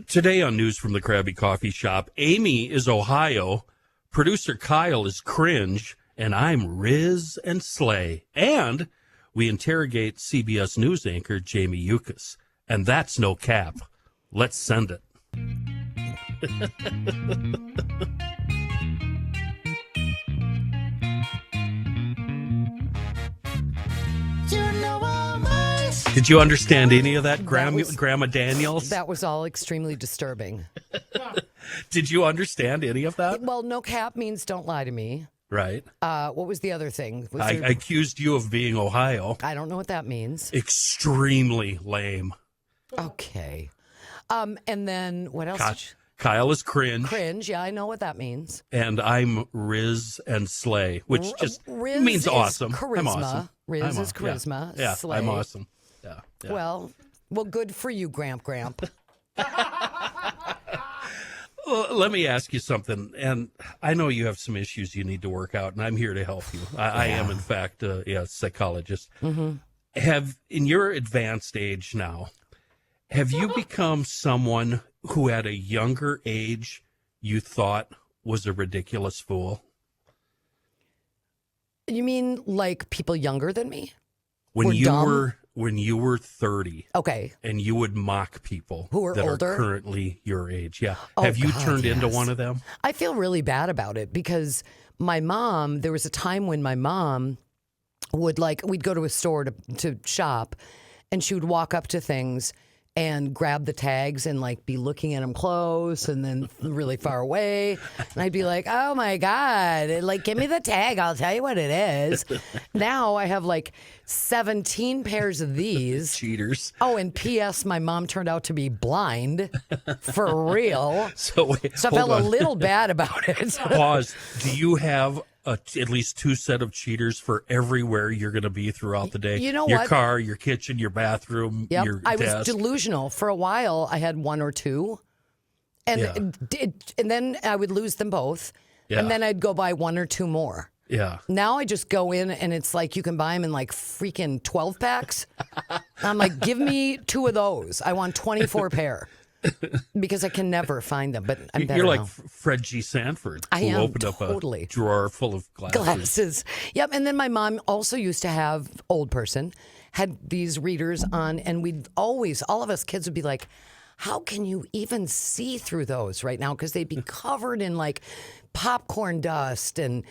Today on News from the Krabby Coffee Shop, Amy is Ohio, producer Kyle is cringe, and I'm Riz and Slay. And we interrogate CBS News anchor Jamie Yuccas. And that's no cap. Let's send it. Did you understand any of that, Grandma Daniels? That was all extremely disturbing. Did you understand any of that? Well, no cap means don't lie to me. Right. What was the other thing? I accused you of being Ohio. I don't know what that means. Extremely lame. Okay. And then what else? Kyle is cringe. Cringe, yeah, I know what that means. And I'm Riz and Slay, which just Riz means is awesome. Charisma. I'm awesome. Riz is charisma. Yeah, Slay. I'm awesome. Yeah. Well, good for you, Gramp. Well, let me ask you something, and I know you have some issues you need to work out, and I'm here to help you. I am, in fact, a psychologist. Mm-hmm. In your advanced age now, have you become someone who at a younger age you thought was a ridiculous fool? You mean like people younger than me? When you were 30, okay, and you would mock people who are that older, are currently your age, yeah. Oh, have you God, turned yes. into one of them? I feel really bad about it because my mom. There was a time when my mom would we'd go to a store to shop, and she would walk up to things and grab the tags and be looking at them close and then really far away. And I'd be like, oh my God, give me the tag. I'll tell you what it is. Now I have 17 pairs of these. Cheaters. Oh, and P.S. my mom turned out to be blind for real. So I felt a little bad about it. Pause. Do you have at least two set of cheaters for everywhere you're going to be throughout the day? You know your what? Car, your kitchen, your bathroom, Yep. your I desk. was delusional. For a while, I had one or two. And and then I would lose them both. Yeah. And then I'd go buy one or two more. Yeah. Now I just go in and it's you can buy them in freaking 12 packs. I'm like, give me two of those. I want 24 pair. Because I can never find them, but I'm better You're like now. Fred G. Sanford, I who am opened totally. up a drawer full of glasses. Yep. And then my mom also used to have, old person, had these readers on, and we'd always, all of us kids would be like, how can you even see through those right now? Because they'd be covered in popcorn dust and,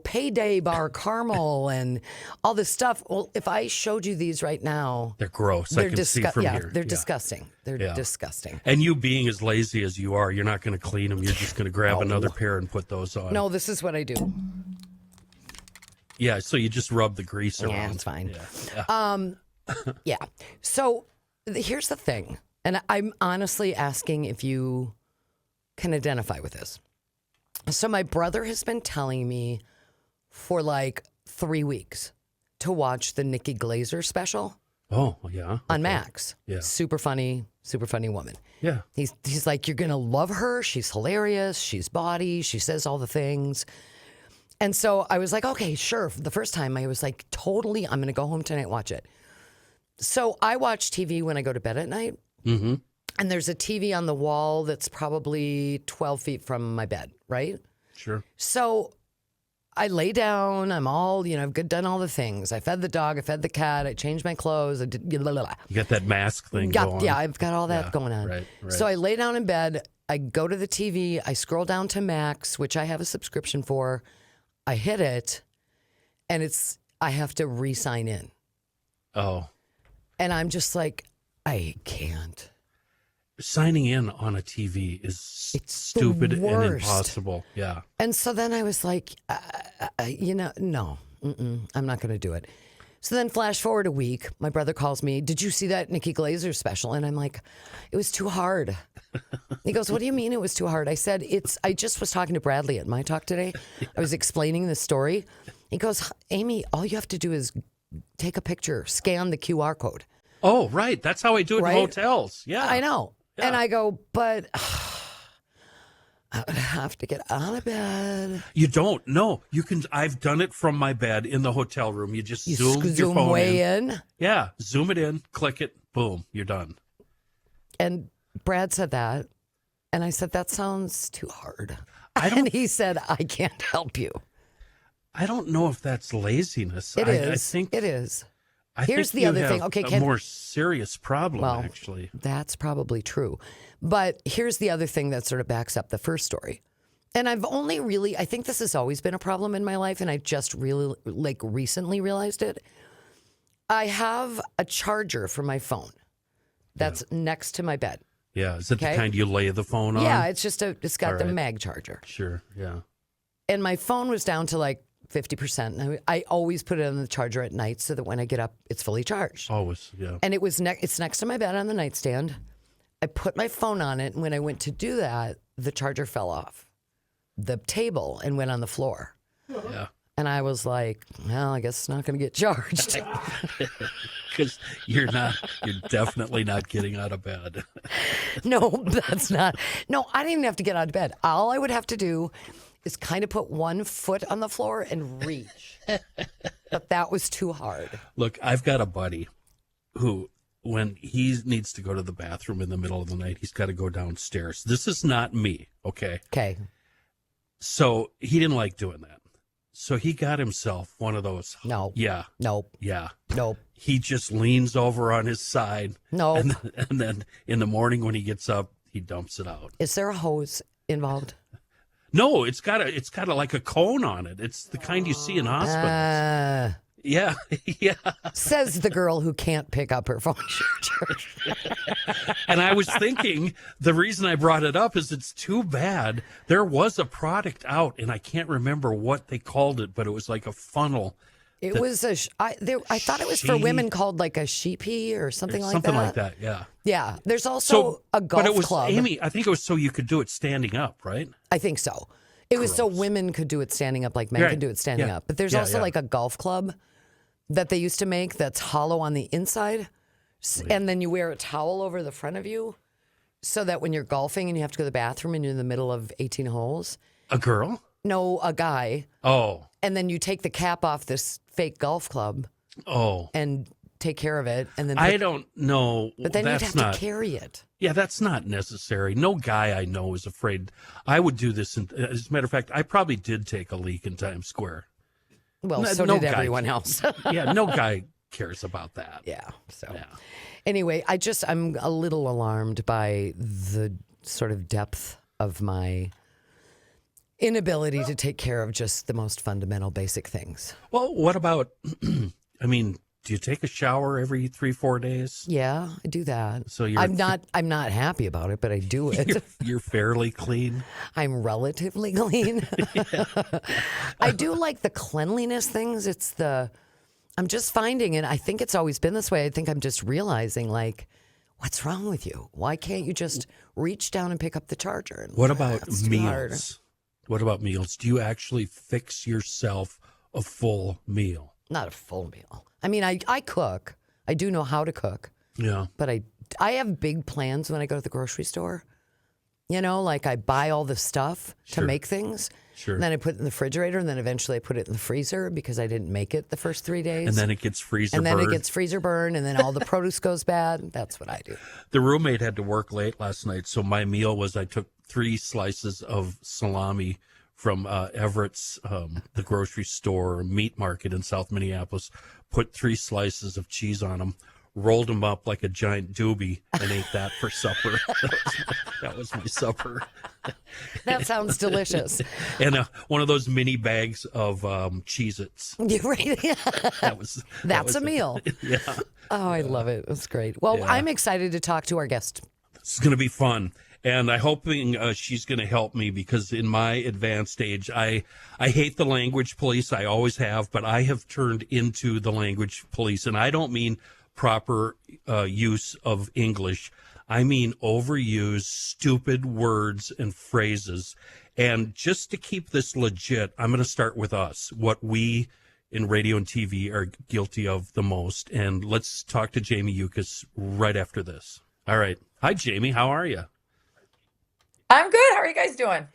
payday bar caramel and all this stuff. Well, if I showed you these right now, They're gross. I can see from here. They're disgusting. They're disgusting. And you being as lazy as you are, you're not going to clean them. You're just going to grab another pair and put those on. No, this is what I do. Yeah, so you just rub the grease around. Yeah, it's fine. Yeah. Yeah. So here's the thing. And I'm honestly asking if you can identify with this. So my brother has been telling me for 3 weeks to watch the Nikki Glaser special. Oh, yeah. On Max. Yeah. Super funny woman. Yeah. He's like, you're going to love her. She's hilarious. She's bawdy. She says all the things. And so I was like, okay, sure. The first time I was like, totally, I'm going to go home tonight and watch it. So I watch TV when I go to bed at night. Mm-hmm. And there's a TV on the wall that's probably 12 feet from my bed, right? Sure. So I lay down. I'm all, I've done all the things. I fed the dog. I fed the cat. I changed my clothes. I did. Blah, blah, blah. You got that mask thing going on. Yeah, I've got all that going on. Right. So I lay down in bed. I go to the TV. I scroll down to Max, which I have a subscription for. I hit it, and I have to re-sign in. Oh. And I'm just like, I can't. Signing in on a TV is stupid and impossible. Yeah. And so then I was like, no, I'm not going to do it. So then flash forward a week, my brother calls me, did you see that Nikki Glaser special? And I'm like, it was too hard. He goes, what do you mean it was too hard? I said, I just was talking to Bradley at my talk today. I was explaining the story. He goes, Amy, all you have to do is take a picture, scan the QR code. Oh, right. That's how I do it in hotels. Yeah. I know. Yeah. And I go, but I would have to get out of bed. You don't. No, you can. I've done it from my bed in the hotel room. You just zoom your phone way in. Yeah. Zoom it in, click it, boom, you're done. And Brad said that. And I said, that sounds too hard. I don't, And he said, I can't help you. I don't know if that's laziness. It is. I think It is. I Here's think the other you thing. have Okay, a more serious problem, well, actually. that's probably true. But here's the other thing that sort of backs up the first story. And I've only really, I think this has always been a problem in my life, and I just really, like, recently realized it. I have a charger for my phone that's next to my bed. Yeah, is it the Okay. kind you lay the phone on? Yeah, it's got All the right. mag charger. Sure, yeah. And my phone was down to like 50%. And I always put it on the charger at night so that when I get up, it's fully charged. Always, yeah. And it's next to my bed on the nightstand. I put my phone on it, and when I went to do that, the charger fell off the table and went on the floor. Yeah. And I was like, well, I guess it's not going to get charged. Because you're definitely not getting out of bed. No, that's not. No, I didn't even have to get out of bed. All I would have to do is kind of put one foot on the floor and reach. But that was too hard. Look, I've got a buddy who, when he needs to go to the bathroom in the middle of the night, he's got to go downstairs. This is not me, okay? Okay. So he didn't like doing that. So he got himself one of those. No. Yeah. Nope. Yeah. Nope. He just leans over on his side. Nope. And then in the morning when he gets up, he dumps it out. Is there a hose involved? No, it's got a like a cone on it. It's the kind you see in hospitals. Yeah, yeah. Says the girl who can't pick up her phone charger. And I was thinking the reason I brought it up is it's too bad. There was a product out, and I can't remember what they called it, but it was like a funnel. It was I thought it was for women called like a sheepy or something like that. Something like that, yeah. Yeah. There's also a golf but it was, club. Amy, I think it was so you could do it standing up, right? I think so. It was so women could do it standing up like men Right. could do it standing Yeah. up. But there's Yeah, also yeah. like a golf club that they used to make that's hollow on the inside. And then you wear a towel over the front of you so that when you're golfing and you have to go to the bathroom and you're in the middle of 18 holes. A girl? No, a guy. Oh. And then you take the cap off this fake golf club Oh. and take care of it. And then I don't know. but then That's you'd have not, to carry it. Yeah, that's not necessary. No guy I know is afraid. I would do this. As a matter of fact, I probably did take a leak in Times Square. Well, No- so no did guy everyone else. Yeah, no guy cares about that. Yeah. So Yeah. anyway, I'm a little alarmed by the sort of depth of my inability to take care of just the most fundamental basic things. Well, what about, I mean, do you take a shower every 3-4 days? Yeah, I do that. So you're I'm not happy about it, but I do it. You're fairly clean. I'm relatively clean. I do like the cleanliness things. I'm just finding it. I think it's always been this way. I think I'm just realizing, like, what's wrong with you? Why can't you just reach down and pick up the charger? What about That's too hard. meals? What about meals? Do you actually fix yourself a full meal? Not a full meal. I mean, I cook. I do know how to cook, Yeah. but I have big plans when I go to the grocery store. You know, like I buy all the stuff to Sure. make things. Sure. And then I put it in the refrigerator, and then eventually I put it in the freezer because I didn't make it the first 3 days. And then it gets freezer And then burned. it gets freezer burn, and then all the produce goes bad. That's what I do. The roommate had to work late last night, so my meal was I took 3 slices of salami from Everett's, the grocery store meat market in South Minneapolis, put 3 slices of cheese on them, rolled them up like a giant doobie, and ate that for supper. That was my supper. That sounds delicious. And one of those mini bags of Cheez-Its. You're right. That's a meal. Yeah. Oh, I love it. That's great. Well, Yeah. I'm excited to talk to our guest. This is going to be fun. And I'm hoping she's going to help me because in my advanced age, I hate the language police. I always have, but I have turned into the language police. And I don't mean proper use of English. I mean overused, stupid words and phrases. And just to keep this legit, I'm going to start with us, what we in radio and TV are guilty of the most. And let's talk to Jamie Yuccas right after this. All right. Hi, Jamie. How are you? I'm good. How are you guys doing?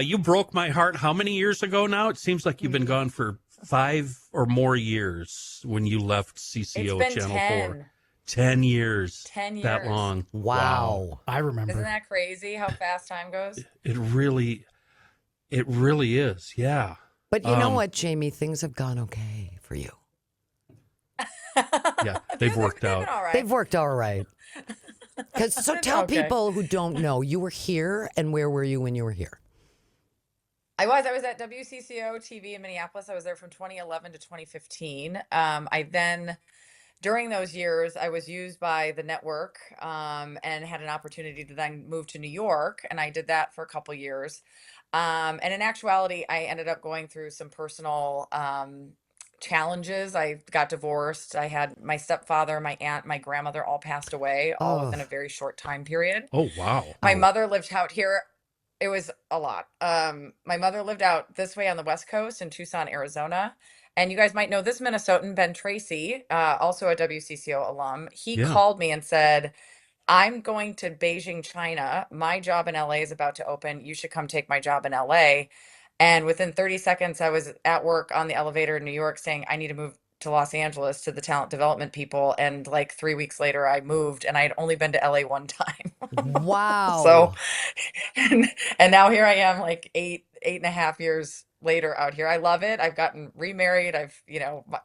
You broke my heart how many years ago now? It seems like you've been gone for 5 or more years when you left CCO It's been Channel 10. 4. 10 years. 10 That years. long. Wow. Wow. I Isn't remember. that crazy how fast time goes? It really is. Yeah. But you know Um, what, Jamie? Things have gone okay for you. yeah, Yeah, they've they've worked been out. all right. They've worked all right. So They've been tell okay. people who don't know, you were here, and where were you when you were here? I was at WCCO TV in Minneapolis. I was there from 2011 to 2015. I then, during those years, I was used by the network, and had an opportunity to then move to New York, and I did that for a couple years. And in actuality, I ended up going through some personal challenges. I got divorced. I had my stepfather, my aunt, my grandmother all passed away, all Oh, within a very short time period. Oh, wow. My ow. mother lived out here. It was a lot. My mother lived out this way on the West Coast in Tucson, Arizona. And you guys might know this Minnesotan, Ben Tracy, also a WCCO alum. He Yeah. called me and said, I'm going to Beijing, China. My job in LA is about to open. You should come take my job in LA. And within 30 seconds, I was at work on the elevator in New York saying, I need to move to Los Angeles to the talent development people. And like 3 weeks later, I moved and I had only been to LA one time. So, Wow. and, and now here I am, like 8.5 years later out here. I love it. I've gotten remarried.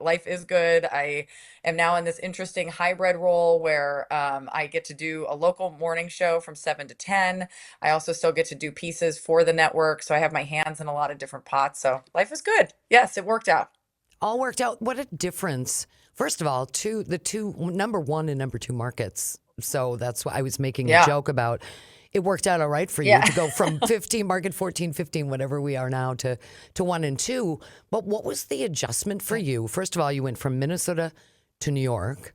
Life is good. I am now in this interesting hybrid role where I get to do a local morning show from 7 to 10. I also still get to do pieces for the network. So I have my hands in a lot of different pots. So life is good. Yes, it worked out. All worked out. What a difference. First of all, the two number one and number two markets. So that's what I was making a Yeah. joke about. It worked out all right for you Yeah. to go from 15 market 14, 15, whatever we are now to 1 and 2. But what was the adjustment for you? First of all, you went from Minnesota to New York,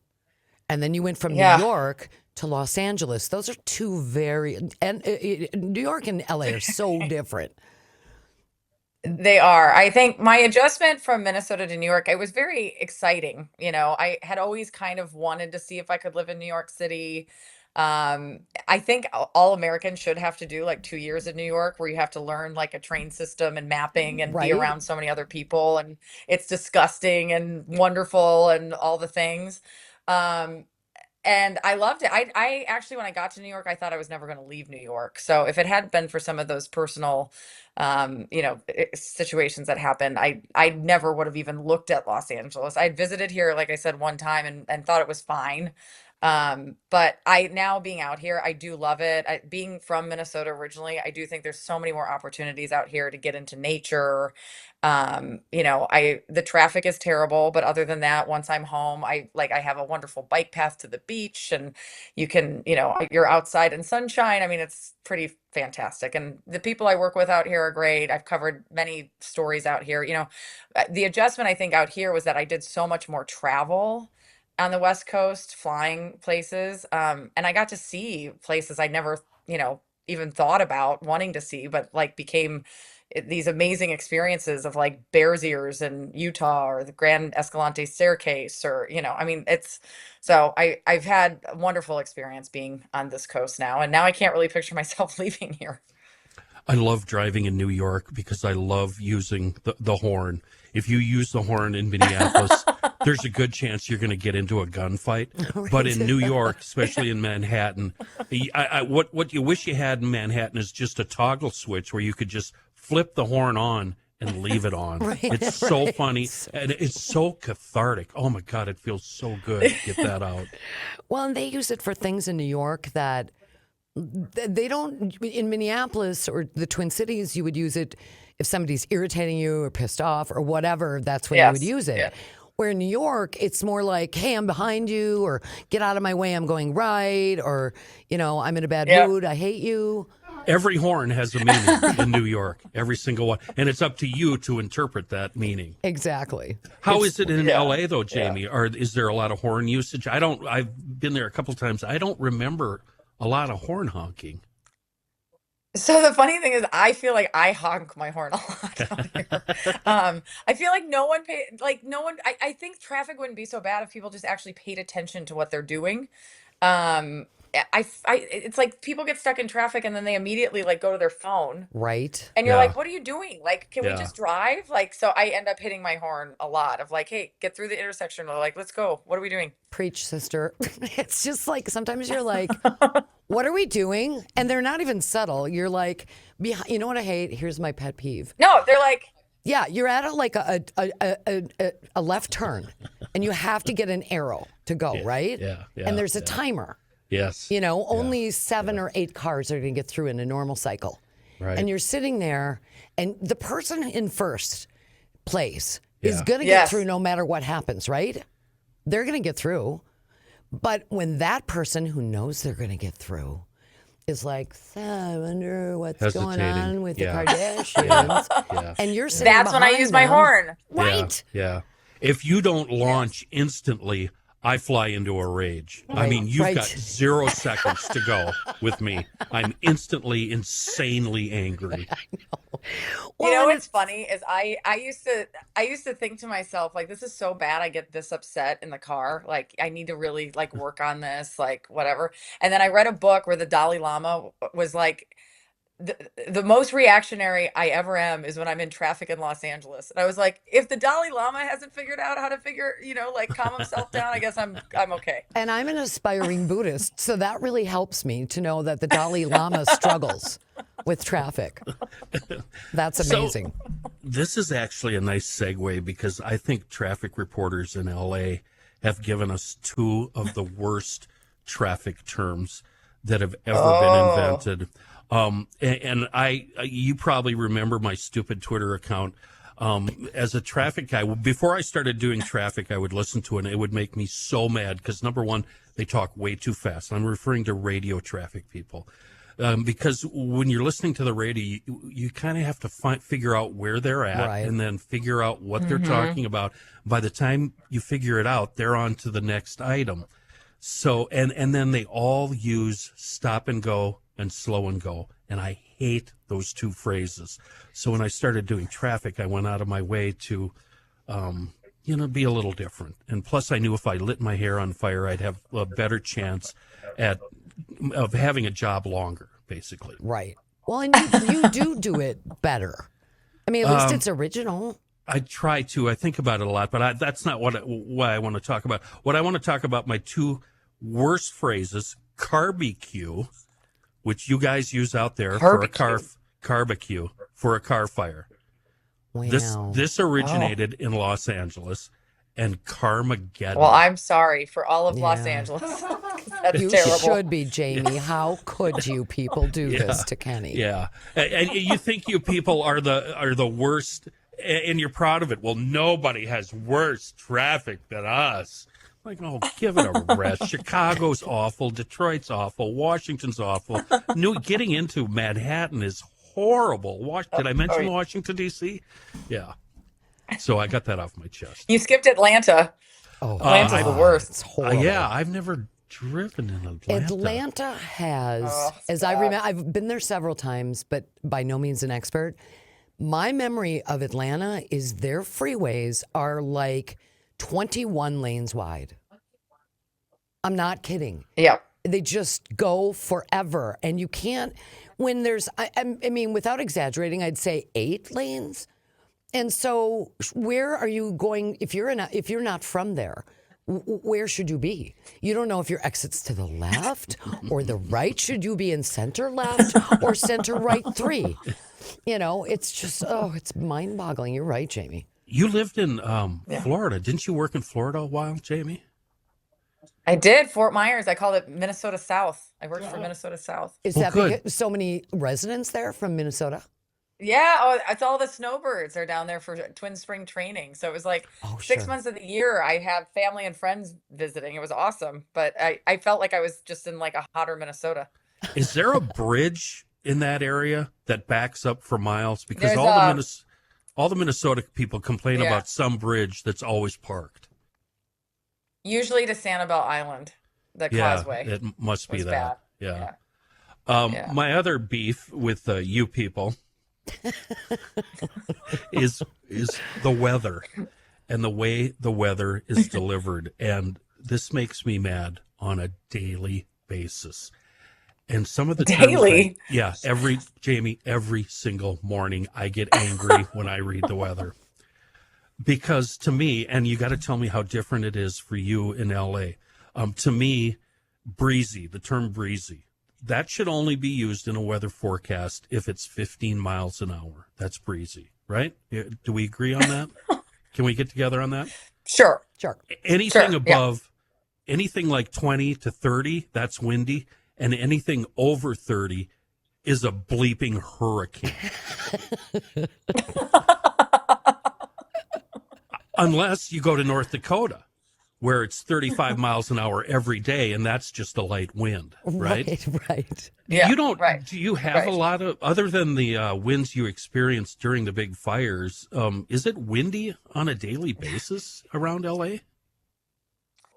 and then you went from New Yeah. York to Los Angeles. Those are two very and New York and LA are so different. They are. I think my adjustment from Minnesota to New York, it was very exciting. I had always kind of wanted to see if I could live in New York City. I think all Americans should have to do like 2 years in New York where you have to learn like a train system and mapping and be Right? around so many other people. And it's disgusting and wonderful and all the things. Um, and I loved it. I actually, when I got to New York, I thought I was never going to leave New York. So if it hadn't been for some of those personal, situations that happened, I never would have even looked at Los Angeles. I visited here, like I said, one time and thought it was fine. But I now being out here, I do love it. Being from Minnesota originally, I do think there's so many more opportunities out here to get into nature. The traffic is terrible, but other than that, once I'm home, I have a wonderful bike path to the beach and you're outside in sunshine. I mean, it's pretty fantastic. And the people I work with out here are great. I've covered many stories out here. The adjustment I think out here was that I did so much more travel on the West Coast, flying places. And I got to see places I never, even thought about wanting to see, but like became these amazing experiences of like Bears Ears in Utah or the Grand Escalante Staircase or, I mean, I've had a wonderful experience being on this coast now. And now I can't really picture myself leaving here. I love driving in New York because I love using the horn. If you use the horn in Minneapolis, there's a good chance you're going to get into a gunfight. But in New York, especially in Manhattan, what you wish you had in Manhattan is just a toggle switch where you could just flip the horn on and leave it on. Right, It's so right. funny and it's so cathartic. Oh my God, it feels so good to get that out. Well, and they use it for things in New York that they don't in Minneapolis or the Twin Cities. You would use it if somebody's irritating you or pissed off or whatever. That's when you would Yes. use it. Yeah. Where in New York, it's more like, "Hey, I'm behind you," or "Get out of my way, I'm going right," or "I'm in a bad Yeah. mood, I hate you." Every horn has a meaning in New York, every single one. And it's up to you to interpret that meaning. Exactly. How is it in Yeah. LA though, Yeah. Jamie? Or is there a lot of horn usage? I've been there a couple times. I don't remember a lot of horn honking. So the funny thing is, I feel like I honk my horn a lot out here. I feel like no one. I think traffic wouldn't be so bad if people just actually paid attention to what they're doing. Um, it's like people get stuck in traffic and then they immediately like go to their phone. Right? And you're Yeah. like, what are you doing? Like, can we Yeah. just drive? Like, so I end up hitting my horn a lot of like, hey, get through the intersection. Or like, let's go. What are we doing? Preach, sister. It's just like sometimes you're like, what are we doing? And they're not even subtle. You're like, you know what I hate? Here's my pet peeve. No, they're like, Yeah, you're at like a left turn, and you have to get an arrow to go, right? Yeah. Yeah. And there's a yeah. timer. Yes. You know, only 7 or 8 cars are going to get through in a normal cycle. Right. And you're sitting there, and the person in first place is Yeah. going to get Yes. through no matter what happens, right? They're going to get through. But when that person who knows they're going to get through is like, so I wonder what's going Hesitating. on with Yeah. the Kardashians. Yeah. And you're sitting that's when I behind use my them. horn. Right. Yeah. If you don't launch instantly, I fly into a rage. I mean, you've Right. got 0 seconds to go with me. I'm instantly, insanely angry. You know Well, what's funny is I used to think to myself like this is so bad I get this upset in the car like I need to really like work on this like whatever, and then I read a book where the Dalai Lama was like the most reactionary I ever am is when I'm in traffic in Los Angeles, and I was like, if the Dalai Lama hasn't figured out how to like calm himself down, I guess I'm okay. And I'm an aspiring Buddhist, so that really helps me to know that the Dalai Lama struggles with traffic. That's amazing. This is actually a nice segue because I think traffic reporters in LA have given us 2 of the worst traffic terms that have ever been invented. And you probably remember my stupid Twitter account. As a traffic guy, before I started doing traffic, I would listen to it and it would make me so mad because number one, they talk way too fast. I'm referring to radio traffic people. Because when you're listening to the radio, you kind of have to figure out where they're at Right. and then figure out what they're talking about. By the time you figure it out, they're on to the next item. So, and then they all use stop and go and slow and go. And I hate those 2 phrases. So when I started doing traffic, I went out of my way to, be a little different. And plus I knew if I lit my hair on fire, I'd have a better chance of having a job longer, basically. Right. Well, and you do it better. I mean, at least it's original. I try to. I think about it a lot, but that's not what I want to talk about. What I want to talk about, my 2 worst phrases, carbecue, which you guys use out there for a barbecue for a car fire. Wow. This originated in Los Angeles, and Carmageddon. Well, I'm sorry for all of Los Yeah. Angeles. That's You terrible. should be, Jamie. How could you people do this to Kenny? Yeah, and you think you people are the worst, and you're proud of it. Well, nobody has worse traffic than us. Like, oh, give it a rest. Chicago's awful. Detroit's awful. Washington's awful. Getting into Manhattan is horrible. Did I mention Washington, D.C.? Yeah. So I got that off my chest. You skipped Atlanta. Oh, Atlanta's the worst. It's horrible. Yeah, I've never driven in Atlanta. Atlanta has, it's as I bad. remember, I've been there several times, but by no means an expert. My memory of Atlanta is their freeways are like 21 lanes wide. I'm not kidding. Yeah. They just go forever, and you can't. When there's, I mean, without exaggerating, I'd say 8 lanes. And so, where are you going if you're not from there? Where should you be? You don't know if your exit's to the left or the right. Should you be in center left or center right 3? You know, it's just it's mind-boggling. You're right, Jamie. You lived in Florida. Didn't you work in Florida a while, Jamie? I did. Fort Myers. I called it Minnesota South. I worked for Minnesota South. Is Well, that good. because so many residents there from Minnesota? Yeah. Oh, it's all the snowbirds are down there for twin spring training. So it was like Oh, 6 sure. months of the year I have family and friends visiting. It was awesome. But I felt like I was just in like a hotter Minnesota. Is there a bridge in that area that backs up for miles? Because There's all the Minnesota people complain Yeah. about some bridge that's always parked. Usually to Sanibel Island, the Yeah, causeway. it must be was that. bad. Yeah. Yeah. My other beef with you people is the weather and the way the weather is delivered, and this makes me mad on a daily basis. And some of the terms Daily? every single morning I get angry when I read the weather. Because to me, and you got to tell me how different it is for you in LA. To me, breezy, the term breezy, that should only be used in a weather forecast if it's 15 miles an hour. That's breezy, right? Do we agree on that? Can we get together on that? Sure. Anything Sure, above, anything like 20 to 30, that's windy. And anything over 30 is a bleeping hurricane. Unless you go to North Dakota, where it's 35 miles an hour every day, and that's just a light wind, right? Right. Yeah, You don't. right. Do you have a lot of, other than the winds you experienced during the big fires? Is it windy on a daily basis around LA?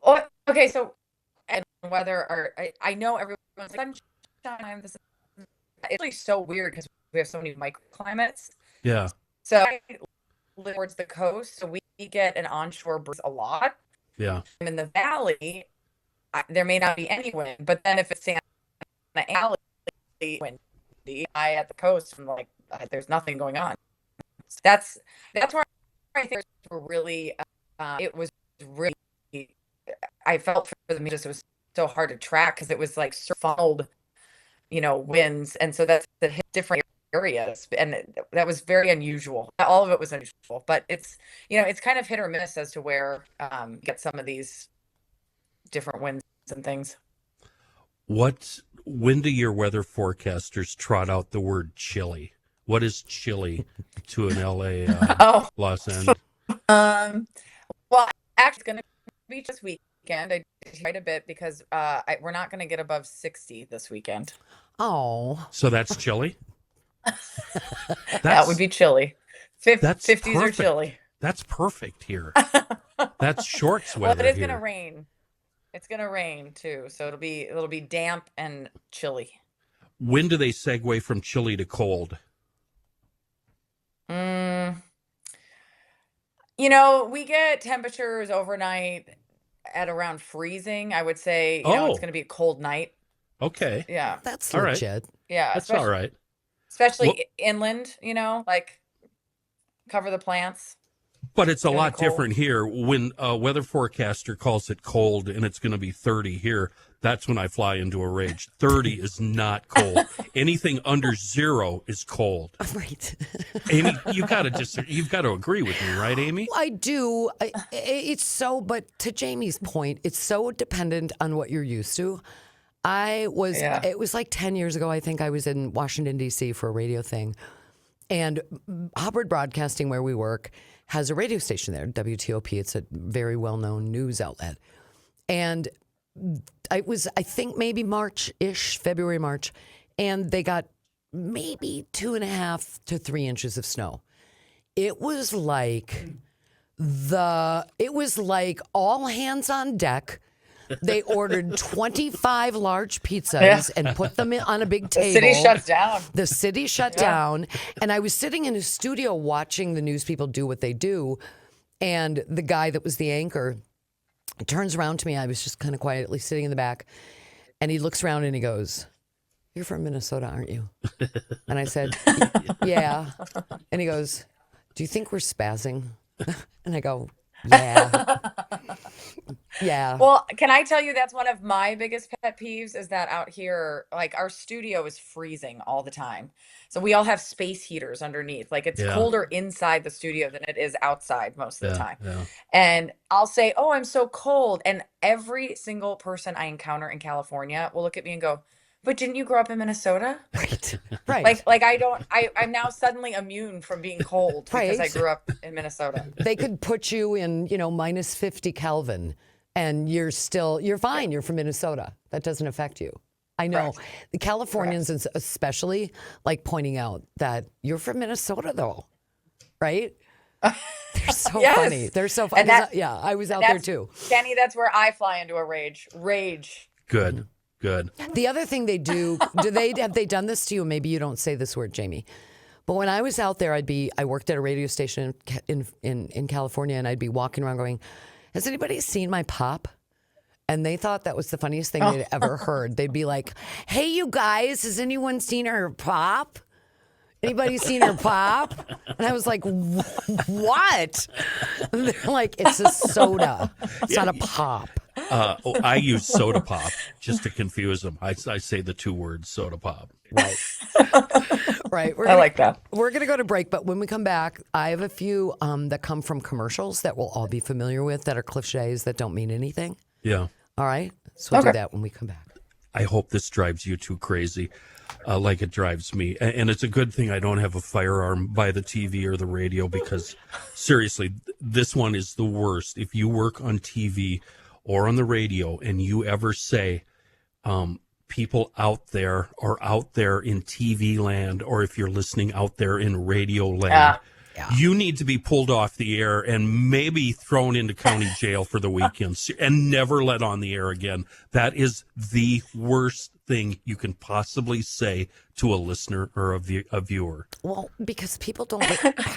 Oh, okay, so and weather are I know everyone's like sunshine. It's really so weird because we have so many microclimates. Yeah. So I live towards the coast, so we get an onshore breeze a lot. Yeah. I'm in the valley, there may not be any wind, but then if it's Santa Alley windy, I at the coast, I'm like, there's nothing going on. That's where I think we're really. It was really. I felt for the music, it was so hard to track because it was like funneled, winds, and so that hit different areas, and that was very unusual. All of it was unusual, but it's kind of hit or miss as to where you get some of these different winds and things. When do your weather forecasters trot out the word chilly? What is chilly to an LA Los Angeles? Well, actually, it's going to be this weekend. I did quite a bit because we're not going to get above 60 this weekend. Oh, So that's chilly? That would be chilly. 50s perfect. are chilly. That's perfect here. That's shorts Well, weather it is here. going to rain. It's going to rain too, so it'll be damp and chilly. When do they segue from chilly to cold? We get temperatures overnight at around freezing. I would say, it's going to be a cold night. Okay. Yeah. that's All right. legit. Yeah. That's all right. Especially inland, like cover the plants. But it's a Gonna be lot cold. different here. When a weather forecaster calls it cold and it's going to be 30 here, that's when I fly into a rage. 30 is not cold. Anything under 0 is cold. Right. Amy, you've got to agree with me, right, Amy? I do. It's so, but to Jamie's point, it's so dependent on what you're used to. It was like 10 years ago, I think I was in Washington, D.C. for a radio thing. And Hubbard Broadcasting, where we work, has a radio station there, WTOP. It's a very well-known news outlet. And it was, I think, maybe February, March. And they got maybe 2.5 to 3 inches of snow. It was like all hands on deck. They ordered 25 large pizzas and put them on a big table. The city shuts down. The city shut down. And I was sitting in a studio watching the news people do what they do. And the guy that was the anchor turns around to me. I was just kind of quietly sitting in the back. And he looks around and he goes, "You're from Minnesota, aren't you?" And I said, "Yeah." And he goes, "Do you think we're spazzing?" And I go, "Yeah." Yeah. Well, can I tell you that's one of my biggest pet peeves is that out here, like our studio is freezing all the time. So we all have space heaters underneath. Like it's colder inside the studio than it is outside most of the time. Yeah. And I'll say, "Oh, I'm so cold." And every single person I encounter in California will look at me and go, "But didn't you grow up in Minnesota?" Right. Like I'm now suddenly immune from being cold because I grew up in Minnesota. They could put you in, minus 50 Kelvin and you're fine. You're from Minnesota. That doesn't affect you. I know. Correct. The Californians especially like pointing out that you're from Minnesota though, right? They're so funny. They're so funny. I was out there too. Kenny, that's where I fly into a rage. Good. The other thing they do, have they done this to you? Maybe you don't say this word, Jamie. But when I was out there, I worked at a radio station in California, and I'd be walking around going, "Has anybody seen my pop?" And they thought that was the funniest thing they'd ever heard. They'd be like, hey, you guys, has anyone seen her pop? Anybody seen her pop? And I was like, what? And they're like, it's a soda. It's not a pop. I use soda pop just to confuse them. I say the two words soda pop. Right. Right. I like that. We're going to go to break, but when we come back, I have a few that come from commercials that we'll all be familiar with that are cliches that don't mean anything. Yeah. All right. So we'll do that when we come back. I hope this drives you too crazy, like it drives me. And it's a good thing I don't have a firearm by the TV or the radio, because seriously, this one is the worst. If you work on TV or on the radio and you ever say, people out there are out there in TV land, or if you're listening out there in radio land, you need to be pulled off the air and maybe thrown into county jail for the weekend and never let on the air again. That is the worst thing you can possibly say to a listener or a viewer. Well, because people don't.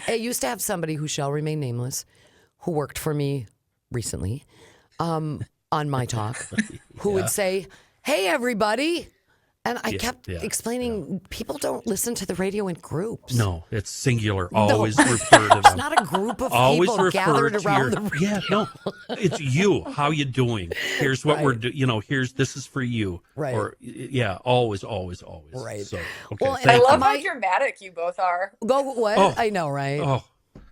I used to have somebody who shall remain nameless, who worked for me recently on My Talk, who would say, hey, everybody. And I kept explaining, people don't listen to the radio in groups. No, it's singular. Always refer to them. It's not a group of Always people refer gathered to around your, the radio. Yeah, no, it's you. How you doing? Here's what we're doing. This is for you. Right. Or, always. Right. So, okay. Well, and I love Am how I- dramatic you both are. Go what? Oh. I know, right? Oh,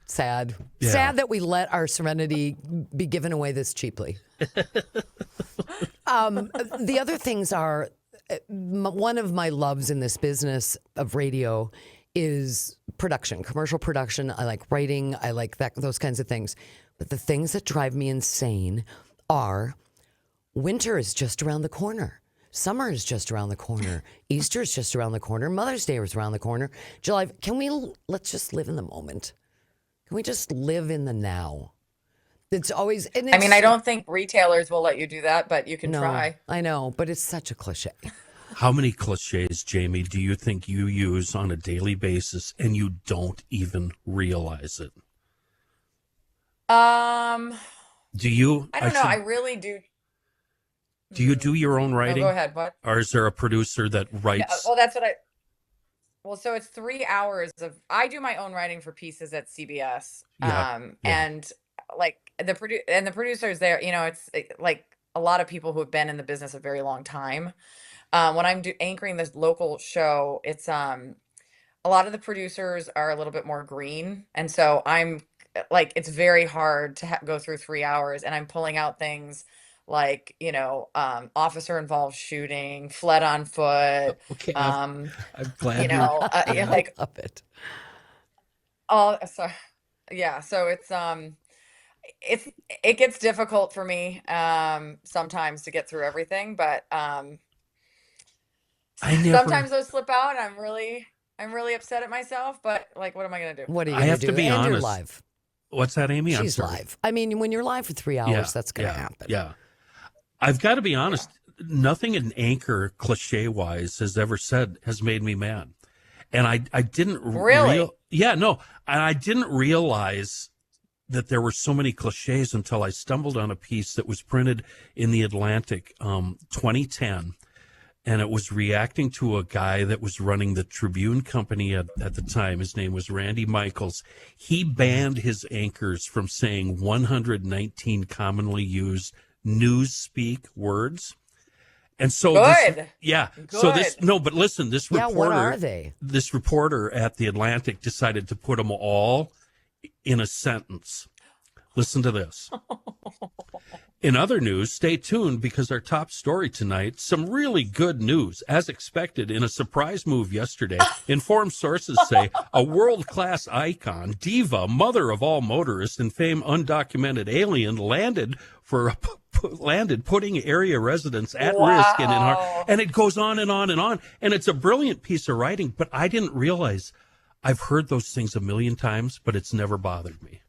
Sad. Yeah. Sad that we let our serenity be given away this cheaply. The other things are, one of my loves in this business of radio is production, commercial production. I like writing. I like those kinds of things. But the things that drive me insane are winter is just around the corner. Summer is just around the corner. Easter is just around the corner. Mother's Day is around the corner. July. Let's just live in the moment. Can we just live in the now? It's always. And I mean, I don't think retailers will let you do that, but you can try. I know, but it's such a cliche. how many cliches, Jamie, do you think you use on a daily basis and you don't even realize it? Do you? I don't know. I really do. Do you do your own No, writing? go ahead. What? Or is there a producer that writes? Yeah, well, that's what I. Well, so it's 3 hours of. I do my own writing for pieces at CBS. And like the producers there, it's like a lot of people who have been in the business a very long time. When I'm anchoring this local show, it's a lot of the producers are a little bit more green, and so I'm like, it's very hard to go through 3 hours, and I'm pulling out things like officer involved shooting, fled on foot. Okay, I'm glad like I love it. oh, sorry. Yeah, so it gets difficult for me sometimes to get through everything, but sometimes those slip out and I'm really upset at myself, but like, what am I going to do? What are you I going have to to do? be And honest. you're live. What's that, Amy? I'm She's sorry. live. I mean, when you're live for 3 hours, that's going to happen. Yeah. I've got to be honest. Nothing an anchor cliche wise has made me mad. And I didn't Really? and I didn't realize that there were so many cliches until I stumbled on a piece that was printed in the Atlantic 2010. And it was reacting to a guy that was running the Tribune company at the time. His name was Randy Michaels. He banned his anchors from saying 119 commonly used newspeak words. And so Good. but listen, this reporter, what are they? This reporter at the Atlantic decided to put them all in a sentence. Listen to this. In other news, stay tuned because our top story tonight, some really good news. As expected, in a surprise move yesterday, informed sources say a world-class icon, diva, mother of all motorists and famed undocumented alien landed putting area residents at risk and in harm. And it goes on and on and on. And it's a brilliant piece of writing, but I didn't realize I've heard those things a million times, but it's never bothered me.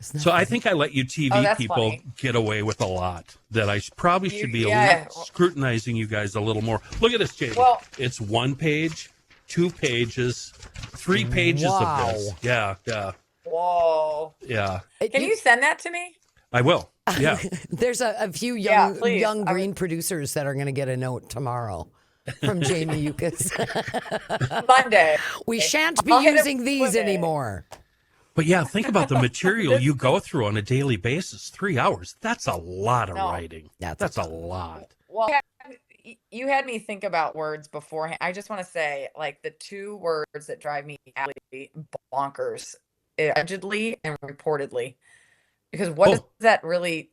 So I think I let you TV people funny. get away with a lot that I probably should be scrutinizing you guys a little more. Look at this, Jamie. Well, it's 1 page, 2 pages, 3 pages of this. Yeah. Whoa. Yeah. Can you send that to me? I will. Yeah. There's a few Yeah, young please. young I green would producers that are going to get a note tomorrow from Jamie Yuccas. Monday. We shan't be I'll hit him using these Monday. anymore. But yeah, think about the material This you go through on a daily basis. 3 hours. That's a lot of no. writing. That's That's a lot. Well, you had me think about words beforehand. I just want to say, like, the two words that drive me absolutely bonkers, allegedly and reportedly. Because what does Oh, that really?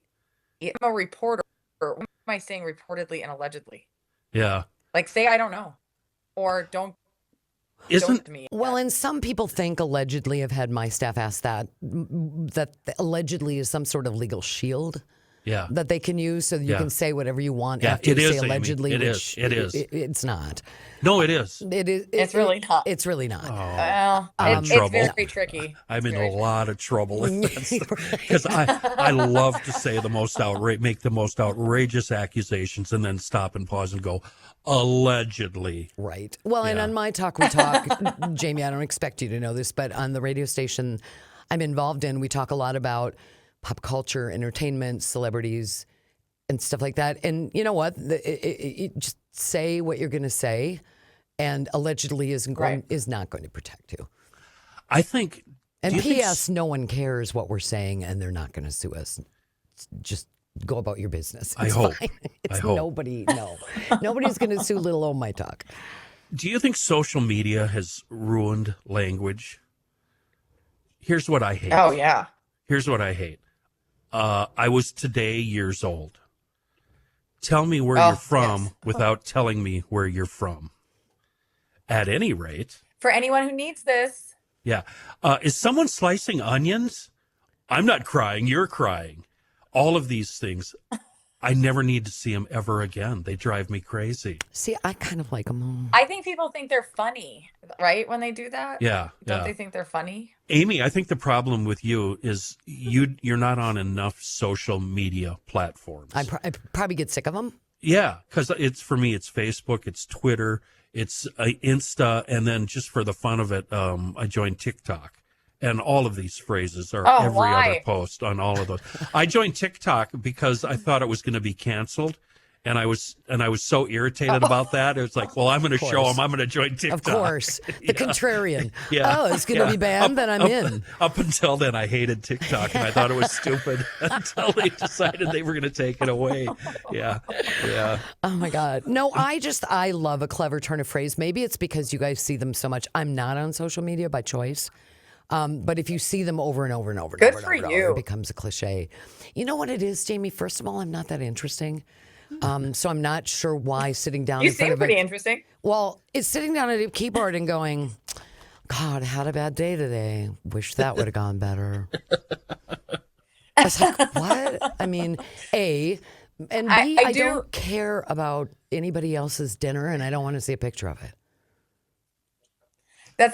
I'm a reporter. What am I saying reportedly and allegedly? yeah. Like, say I don't know, or don't Isn't to me Well, yet. and some people think allegedly, I've had my staff ask that, that allegedly is some sort of legal shield yeah. that they can use so that you Yeah. can say whatever you want Yeah, after it you say is, Amy. allegedly, It is. which It is. it's not. No, it is. It is. It's really not. It's really not. Oh, Well, I'm in it's trouble. very tricky. I'm It's in a very tricky. lot of trouble if that's because Right. I love to say the most make the most outrageous accusations and then stop and pause and go allegedly. Right. Well, and Yeah. on My Talk, we talk, Jamie, I don't expect you to know this, but on the radio station I'm involved in, we talk a lot about pop culture, entertainment, celebrities, and stuff like that. And you know what? Just say what you're going to say, and allegedly Right. is not going to protect you. I think. And do you think P.S., no one cares what we're saying, and they're not going to sue us. Just go about your business. I It's hope. fine. It's I hope. nobody's going to sue little old My Talk. Do you think social media has ruined language? Here's what I hate. Oh yeah. Here's what I hate. I was today years old. Tell me where Oh, you're from yes. without telling me where you're from. At any rate, For anyone who needs this, yeah. Is someone slicing onions? I'm not crying. You're crying. All of these things, I never need to see them ever again. They drive me crazy. See, I kind of like them all. I think people think they're funny, right? When they do that, Yeah, don't yeah. they think they're funny? Amy, I think the problem with you is you're not on enough social media platforms. I probably get sick of them. Yeah, because for me, it's Facebook, it's Twitter, it's Insta, and then just for the fun of it, I joined TikTok. And all of these phrases are Oh, every other why? post on all of those. I joined TikTok because I thought it was going to be canceled, and I was so irritated about that. It was like, well, I'm going to show course. them. I'm going to join TikTok. Of course. The contrarian. Yeah. Oh, it's going to Yeah. be banned, then I'm in. Up until then, I hated TikTok, and I thought it was stupid until they decided they were going to take it away. Yeah, yeah. Oh my God. No, I love a clever turn of phrase. Maybe it's because you guys see them so much. I'm not on social media by choice. But if you see them over and over and over and Good over and for over, and over, you. it becomes a cliche. You know what it is, Jamie? First of all, I'm not that interesting. So I'm not sure why sitting down You in front seem of pretty a interesting. well, it's sitting down at a keyboard and going, God, I had a bad day today. Wish that would have gone better. I was like, what? I mean, A, and B, I I do- don't care about anybody else's dinner and I don't want to see a picture of it.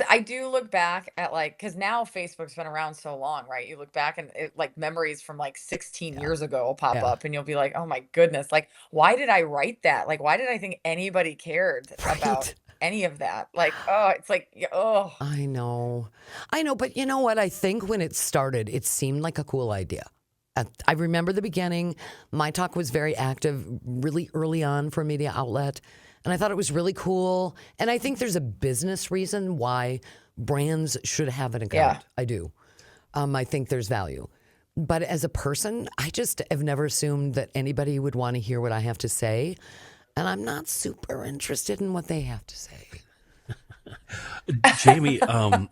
I do look back at, like, because now Facebook's been around so long, right? You look back and like memories from like 16 years ago will pop Yeah. up and you'll be like, oh my goodness, like, why did I write that? Like, why did I think anybody cared about Right. any of that? Like, oh, it's like, oh, I know. But you know what? I think when it started, it seemed like a cool idea. I remember the beginning. My Talk was very active really early on for a media outlet. And I thought it was really cool. And I think there's a business reason why brands should have an account. Yeah. I do. I think there's value. But as a person, I just have never assumed that anybody would want to hear what I have to say. And I'm not super interested in what they have to say. Jamie, well,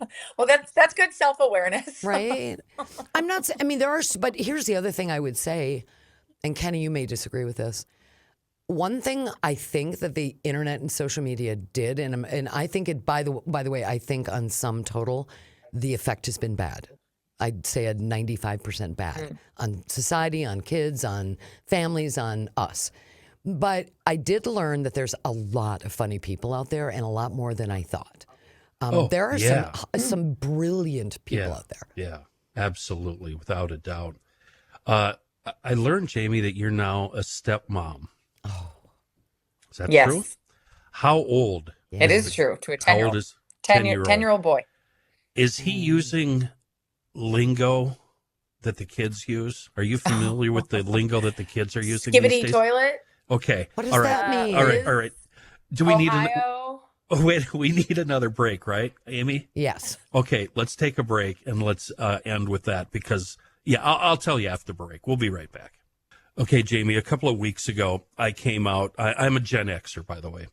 that's good self-awareness. Right? I'm not, I mean, but here's the other thing I would say, and Kenny, you may disagree with this. One thing I think that the internet and social media did, and I think it, by the way, I think on sum total, the effect has been bad. I'd say a 95% bad on society, on kids, on families, on us. But I did learn that there's a lot of funny people out there and a lot more than I thought. There are yeah. some brilliant people out there. Yeah, absolutely, without a doubt. I learned, Jamie, that you're now a stepmom. Oh, Is that Yes, true? How old? yeah. it is true. To a How old 10-year-old, is 10-year-old boy. Is he using lingo that the kids use? Are you familiar with the lingo that the kids are using these Skibbity days? toilet. Okay. What does All right. that mean? All right. Liz, All right. Do we need Ohio. oh, wait, we need another break, right, Amy? Yes. Okay, let's take a break and let's end with that because, yeah, I'll tell you after break. We'll be right back. Okay, Jamie, a couple of weeks ago, I came out. I'm a Gen Xer, by the way.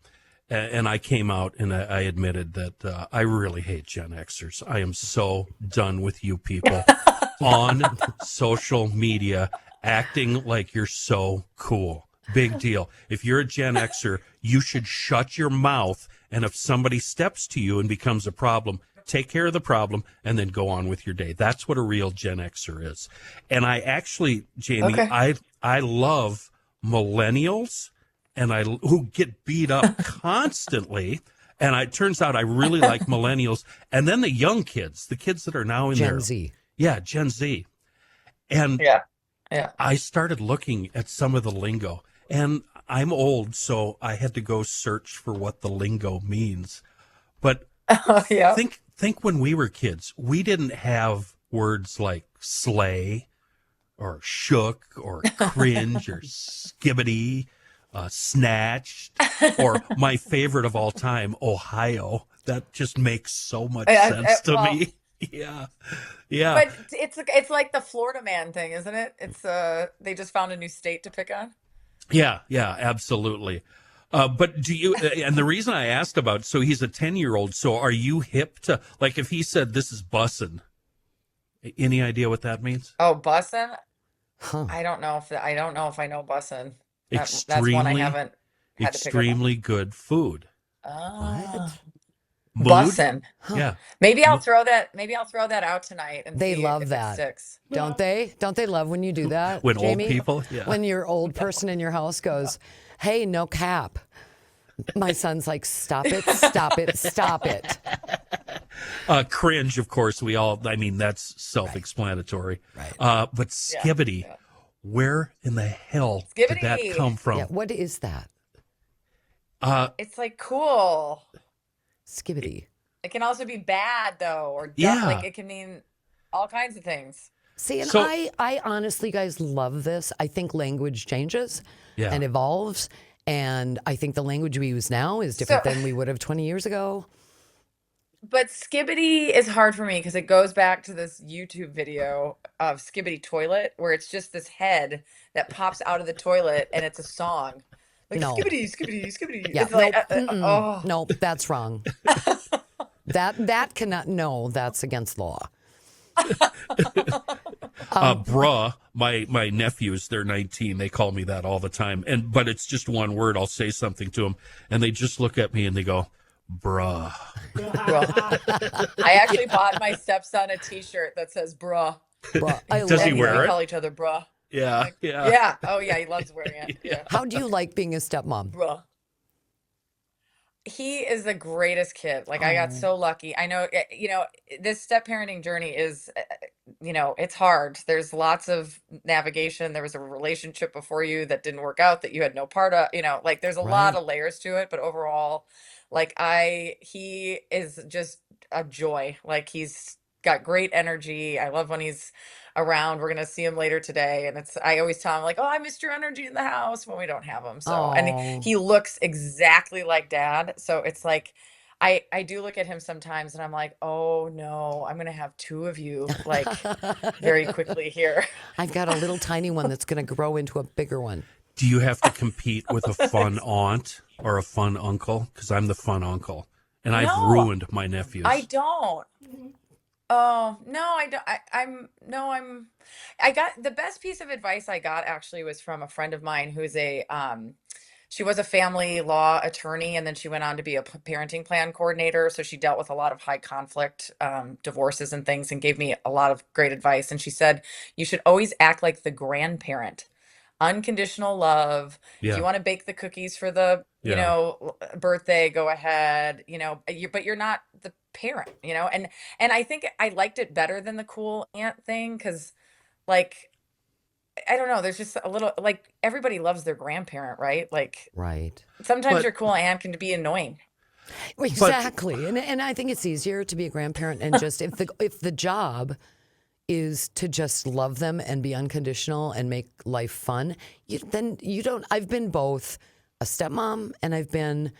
And I came out and I admitted that I really hate Gen Xers. I am so done with you people on social media acting like you're so cool. Big deal. If you're a Gen Xer, you should shut your mouth. And if somebody steps to you and becomes a problem, take care of the problem and then go on with your day. That's what a real Gen Xer is. And I actually, Jamie, Okay. I love millennials and who get beat up constantly. And it turns out I really like millennials. And then the young kids, the kids that are now in Gen Z. Yeah, Gen Z. And Yeah. Yeah. I started looking at some of the lingo. And I'm old, so I had to go search for what the lingo means. But Yeah. think when we were kids, we didn't have words like slay or shook or cringe or skibbity, snatched, or my favorite of all time, Ohio. That just makes so much sense to Well, me. Yeah. Yeah. but it's like the Florida man thing, isn't it? It's they just found a new state to pick on. Yeah. Yeah. Absolutely. But do you, and the reason I asked about, so he's a 10-year-old. So are you hip to, like, if he said this is bussin', any idea what that means? Oh, bussin'? Huh. I don't know if I know bussin'. That's one I Extremely, haven't had to pick up on. extremely good food. Oh, Mood? bussin'. Yeah. Maybe I'll Mo- throw that. Maybe I'll throw that out tonight and They see love if it that. sticks. Don't they? Don't they love when you do that, When old Jamie? people? Yeah. When your old person in your house goes, hey, no cap. My son's like, stop it, stop it, stop it. Cringe, of course, I mean, that's self-explanatory. Right. But Yeah. skibbity, Yeah. where in the hell did that Skibbity. come from? Yeah, what is that? It's like cool. Skibbity. It can also be bad though, or dumb. Yeah. Like it can mean all kinds of things. See, and So- I honestly, guys, love this. I think language changes Yeah. and evolves. And I think the language we use now is different So- than we would have 20 years ago. But skibbity is hard for me because it goes back to this YouTube video of Skibbity Toilet where it's just this head that pops out of the toilet and it's a song. Like No. skibbity, skibbity, skibbity. Yeah, It's like, nope, oh. nope, that's wrong. that cannot, no, that's against law. Bruh, my nephews, they're 19. They call me that all the time. But it's just one word. I'll say something to them and they just look at me and they go, bruh. I actually bought my stepson a T-shirt that says "bruh." Bruh, I Does love he And wear we it? call each other "bruh." Yeah. Yeah. Yeah. Oh yeah, he loves wearing it. Yeah. How do you like being a stepmom? Bruh. He is the greatest kid. Like I got so lucky. I know, this step parenting journey is, it's hard. There's lots of navigation. There was a relationship before you that didn't work out that you had no part of, like there's a lot Right. of layers to it, but overall, he is just a joy. Like he's got great energy. I love when he's around. We're gonna see him later today, and I always tell him like, "Oh, I missed your energy in the house" when we don't have him. So, and Oh. he looks exactly like dad. So it's like, I do look at him sometimes, and I'm like, "Oh no, I'm gonna have two of you like very quickly here." I've got a little tiny one that's going to grow into a bigger one. Do you have to compete with a fun aunt or a fun uncle? Because I'm the fun uncle. And I've No. ruined my nephews. I don't. Oh, no, I don't. I got the best piece of advice I got actually was from a friend of mine who's she was a family law attorney and then she went on to be a parenting plan coordinator. So she dealt with a lot of high conflict divorces and things and gave me a lot of great advice. And she said, you should always act like the grandparent. Unconditional love. If Yeah. you want to bake the cookies for the, Yeah. birthday, go ahead, but you're not the parent, and I think I liked it better than the cool aunt thing. Cause like, I don't know, there's just a little, like everybody loves their grandparent, right? Like Right. sometimes But- your cool aunt can be annoying. Exactly. And I think it's easier to be a grandparent and just if the job is to just love them and be unconditional and make life fun, then you don't. I've been both a stepmom and I've been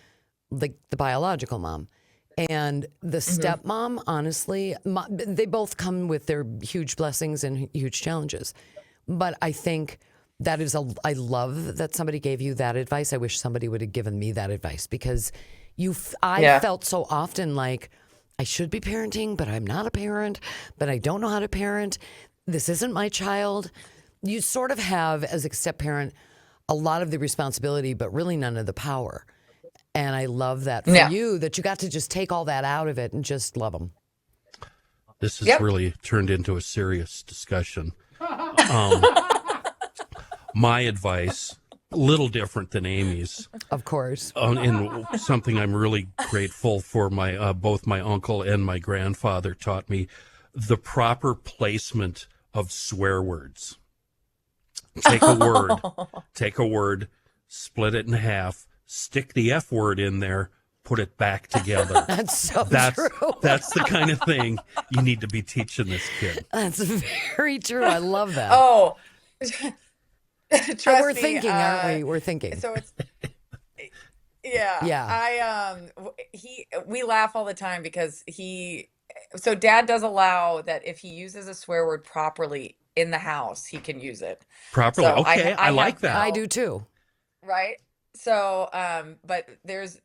the biological mom. And the stepmom, honestly, they both come with their huge blessings and huge challenges. But I think that is I love that somebody gave you that advice. I wish somebody would have given me that advice because I felt so often like I should be parenting, but I'm not a parent, but I don't know how to parent. This isn't my child. You sort of have, as a step parent, a lot of the responsibility, but really none of the power. And I love that for you, that you got to just take all that out of it and just love them. This has really turned into a serious discussion. My advice, a little different than Amy's. Of course. And something I'm really grateful for, both my uncle and my grandfather taught me, the proper placement of swear words. Take a word, split it in half, stick the F word in there, put it back together. That's true. That's the kind of thing you need to be teaching this kid. That's very true. I love that. Oh, we're thinking, aren't we? We're thinking. So it's we laugh all the time because so Dad does allow that if he uses a swear word properly in the house, he can use it properly. So okay, I like that. I do too. Right. So, but there's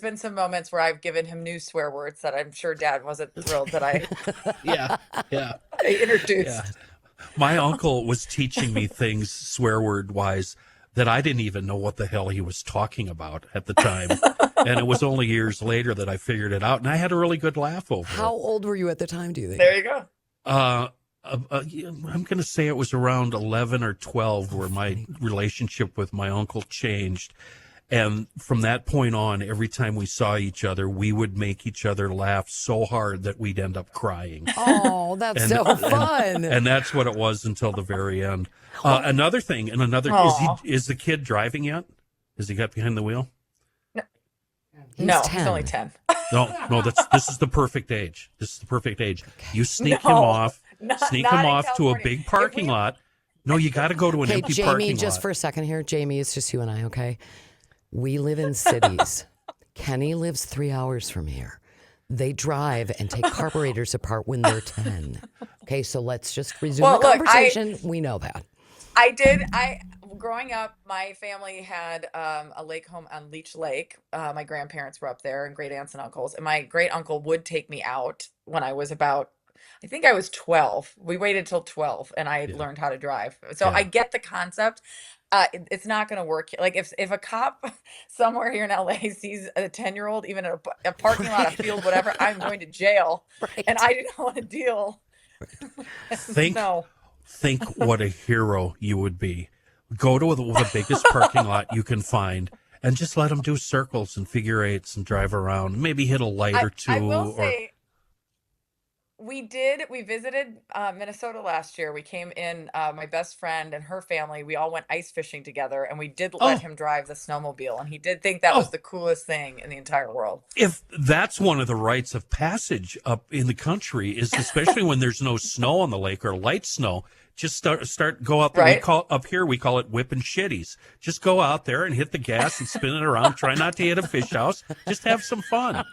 been some moments where I've given him new swear words that I'm sure Dad wasn't thrilled that I introduced. Yeah. My uncle was teaching me things swear word wise that I didn't even know what the hell he was talking about at the time. And it was only years later that I figured it out. And I had a really good laugh over it. How old were you at the time, do you think? There you go. I'm going to say it was around 11 or 12 where my relationship with my uncle changed. And from that point on, every time we saw each other, we would make each other laugh so hard that we'd end up crying. Oh, that's so fun. And that's what it was until the very end. Another thing, is the kid driving yet? Has he got behind the wheel? He's he's only 10. No, this is the perfect age. This is the perfect age. You sneak him off to a big parking lot. No, you got to go to an empty Jamie, parking lot. just for a second here. Jamie, it's just you and I, okay? We live in cities. Kenny lives 3 hours from here. They drive and take carburetors apart when they're 10. Okay, so let's just resume the conversation. We know that. Growing up, my family had a lake home on Leech Lake. My grandparents were up there and great aunts and uncles. And my great uncle would take me out when I was I think I was 12. We waited till 12 and I learned how to drive. So I get the concept. It's not going to work. Like if a cop somewhere here in LA sees a 10-year-old, even in a parking lot, a field, whatever, I'm going to jail. Right. And I do not want to deal. Think what a hero you would be. Go to the biggest parking lot you can find and just let them do circles and figure eights and drive around. Maybe hit a light or two. I will say, we visited Minnesota last year. We came in, my best friend and her family, we all went ice fishing together and we did let him drive the snowmobile. And he did think that was the coolest thing in the entire world. If that's one of the rites of passage up in the country is especially when there's no snow on the lake or light snow, just go out there. Right. Up here, we call it whipping shitties. Just go out there and hit the gas and spin it around. Try not to hit a fish house. Just have some fun.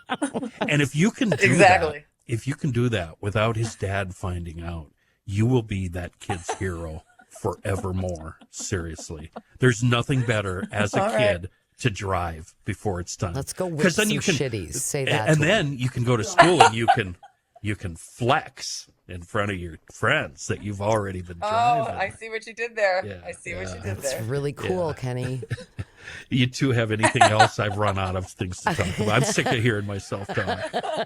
And if you can do that, if you can do that without his dad finding out, you will be that kid's hero forevermore. Seriously. There's nothing better as a kid to drive before it's done. Let's go whip some shitties. Say that. And then you can go to school and you can flex in front of your friends that you've already been driving. Oh, I see what you did there. Yeah, I see what you did there. That's really cool, Kenny. You two have anything else? I've run out of things to talk about. I'm sick of hearing myself talk.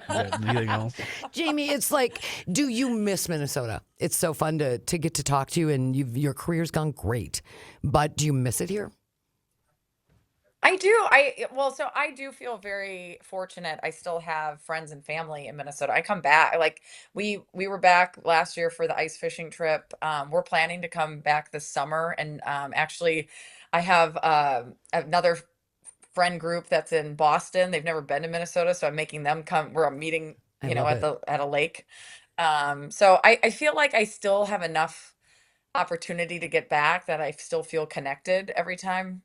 Anything else? Jamie, it's like, do you miss Minnesota? It's so fun to get to talk to you, and your career's gone great. But do you miss it here? I do. So I do feel very fortunate. I still have friends and family in Minnesota. I come back. Like we were back last year for the ice fishing trip. We're planning to come back this summer. And actually, I have another friend group that's in Boston. They've never been to Minnesota, so I'm making them come. We're meeting, at a lake. So I feel like I still have enough opportunity to get back that I still feel connected every time,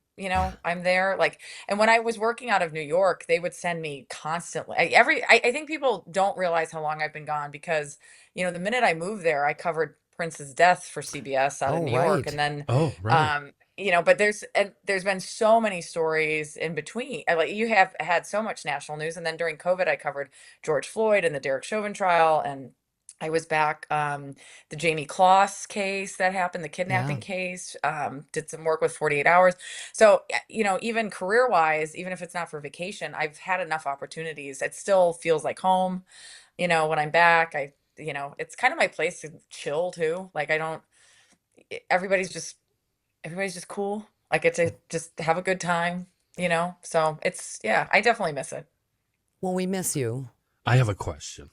I'm there. Like, and when I was working out of New York, they would send me constantly. I think people don't realize how long I've been gone because, the minute I moved there, I covered Prince's death for CBS out of Oh, New York. right. And then, Oh, right. but there's been so many stories in between. Like you have had so much national news. And then during COVID, I covered George Floyd and the Derek Chauvin trial. And I was back, the Jamie Kloss case that happened, the Yeah. kidnapping case, did some work with 48 Hours. So, even career wise, even if it's not for vacation, I've had enough opportunities. It still feels like home, when I'm back. It's kind of my place to chill too. Like I don't, everybody's just cool. I get to just have a good time, So yeah, I definitely miss it. Well, we miss you. I have a question.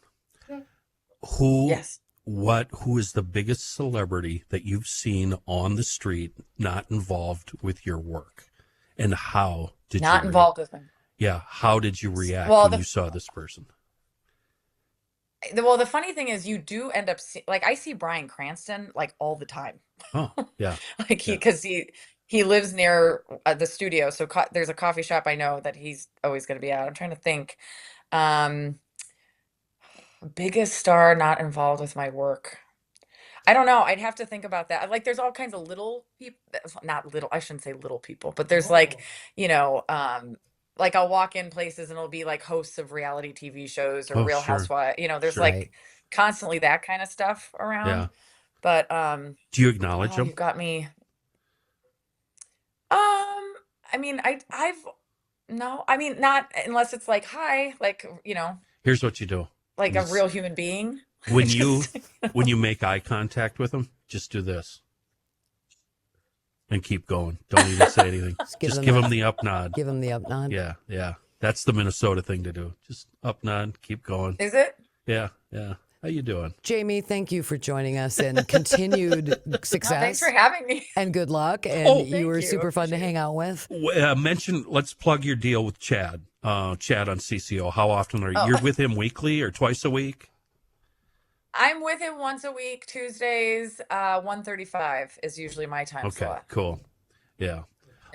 Who, Yes. who is the biggest celebrity that you've seen on the street not involved with your work? And how did you Not involved with them. Yeah, how did you react Well, when you saw this person? well, the funny thing is you do end up like I see Bryan Cranston like all the time. Oh, yeah, Like yeah. because he lives near the studio, so there's a coffee shop I know that he's always going to be at. I'm trying to think. Um, biggest star not involved with my work. I don't know. I'd have to think about that. Like, there's all kinds of little people, not little, I shouldn't say little people, but there's like, you know, like I'll walk in places and it'll be like hosts of reality TV shows or Oh, Real sure, Housewives. There's sure. Right. like constantly that kind of stuff Yeah. around. But Do you acknowledge oh, them? you've got me. I mean, I've no, I mean, not unless it's like, hi, like, Here's what you do. like a Is real human being. when you Just, when you make eye contact with them, just do this and keep going. Don't even say anything. Just give them the up nod. Give them the up nod. Yeah, yeah. That's the Minnesota thing to do. Just up nod, keep going. is it? Yeah, yeah. How you doing? Jamie, thank you for joining us and continued No, thanks success for having me. and good luck. And Oh, you were Thank you. super fun to Appreciate hang it. out with. Let's plug your deal with Chad. Chad on CCO. How often are you? Oh, You're with him weekly or twice a week? I'm with him once a week, Tuesdays, 1:35 is usually my time Okay, slot. cool. Yeah.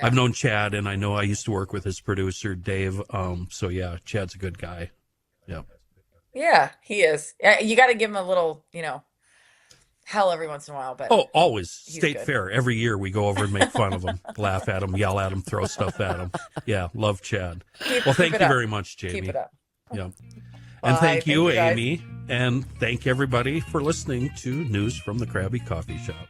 I've Yeah. known Chad and I know I used to work with his producer, Dave. So yeah, Chad's a good guy. Yeah. Yeah, he is. Yeah, you got to give him a little, hell every once in a while, but Oh, always he's State good. Fair. Every year we go over and make fun of him, laugh at him, yell at him, throw stuff at him. Yeah, love Chad. Well, Keep thank it you up. very much, Keep Jamie. it up. Yeah. And Bye. thank Thank you, you guys. Amy. And thank everybody for listening to News from the Krabby Coffee Shop.